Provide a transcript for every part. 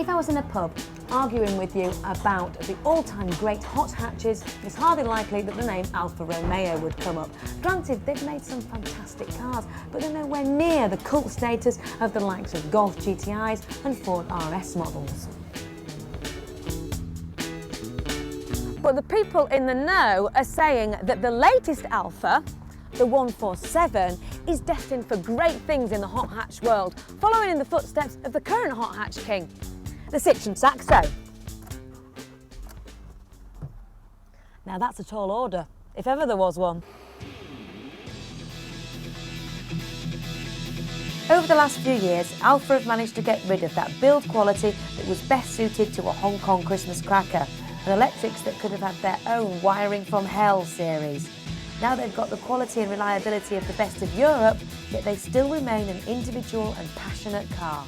If I was in a pub arguing with you about the all-time great hot hatches, it's hardly likely that the name Alfa Romeo would come up. Granted, they've made some fantastic cars, but they're nowhere near the cult status of the likes of Golf GTIs and Ford RS models. But the people in the know are saying that the latest Alfa, the 147, is destined for great things in the hot hatch world, following in the footsteps of the current hot hatch king, the Citroën Saxo. Now that's a tall order, if ever there was one. Over the last few years, Alfa have managed to get rid of that build quality that was best suited to a Hong Kong Christmas cracker, and electrics that could have had their own wiring from hell series. Now they've got the quality and reliability of the best of Europe, yet they still remain an individual and passionate car.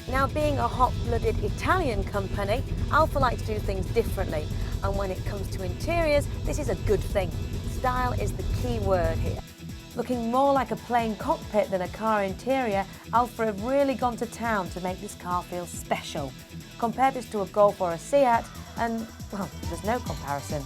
Now, being a hot-blooded Italian company, Alfa like to do things differently, and when it comes to interiors, this is a good thing. Style is the key word here. Looking more like a plain cockpit than a car interior, Alfa have really gone to town to make this car feel special. Compare this to a Golf or a Seat, and, well, there's no comparison.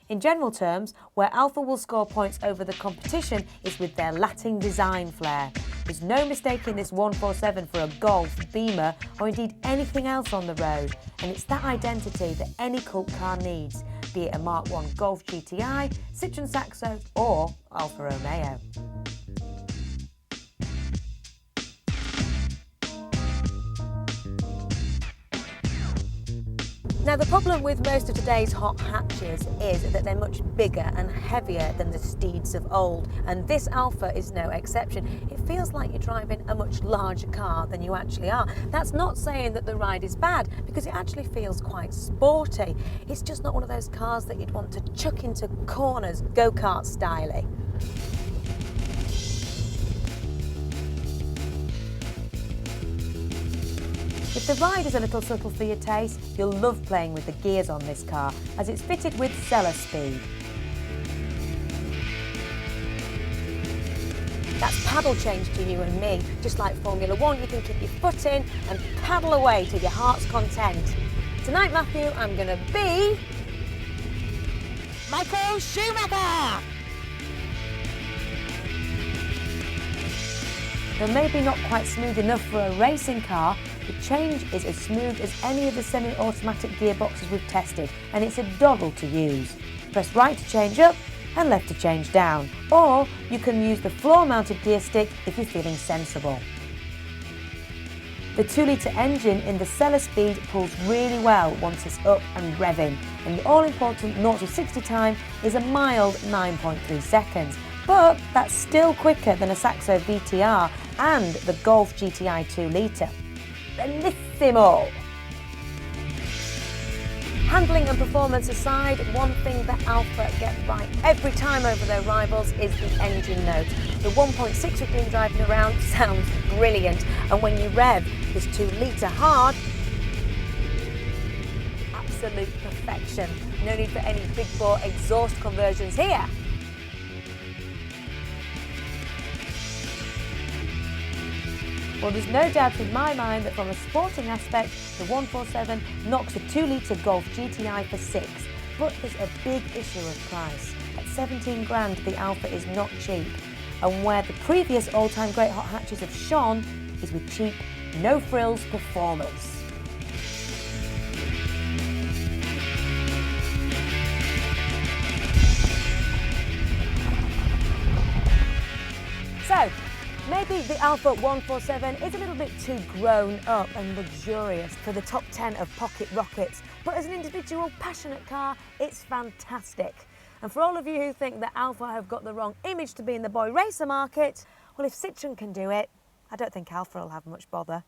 In general terms, where Alfa will score points over the competition is with their Latin design flair. There's no mistaking this 147 for a Golf, Beamer, or indeed anything else on the road, and it's that identity that any cult car needs, be it a Mark I Golf GTI, Citroën Saxo, or Alfa Romeo. Now, the problem with most of today's hot hatches is that they're much bigger and heavier than the steeds of old, and this Alfa is no exception. It feels like you're driving a much larger car than you actually are. That's not saying that the ride is bad, because it actually feels quite sporty. It's just not one of those cars that you'd want to chuck into corners, go-kart style-y. If the ride is a little subtle for your taste, you'll love playing with the gears on this car, as it's fitted with cellar speed. That's paddle change to you and me. Just like Formula 1, you can keep your foot in and paddle away to your heart's content. Tonight, Matthew, I'm going to be Michael Schumacher! Though maybe not quite smooth enough for a racing car, the change is as smooth as any of the semi-automatic gearboxes we've tested, and it's a doddle to use. Press right to change up and left to change down, or you can use the floor-mounted gear stick if you're feeling sensible. The 2-litre engine in the cellar speed pulls really well once it's up and revving, and the all-important 0 to 60 time is a mild 9.3 seconds. But that's still quicker than a Saxo VTR and the Golf GTI 2-litre. Bellissimo! Handling and performance aside, one thing that Alfa get right every time over their rivals is the engine note. The 1.6 we've been driving around sounds brilliant, and when you rev this 2-litre hard, absolute perfection. No need for any big bore exhaust conversions here. Well, there's no doubt in my mind that from a sporting aspect, the 147 knocks a 2-litre Golf GTI for 6. But there's a big issue of price. At 17 grand, the Alfa is not cheap. And where the previous all-time great hot hatches have shone is with cheap, no-frills performers. So, maybe the Alfa 147 is a little bit too grown up and luxurious for the top 10 of pocket rockets, but as an individual passionate car, it's fantastic. And for all of you who think that Alfa have got the wrong image to be in the boy racer market, well, if Citroën can do it, I don't think Alfa will have much bother.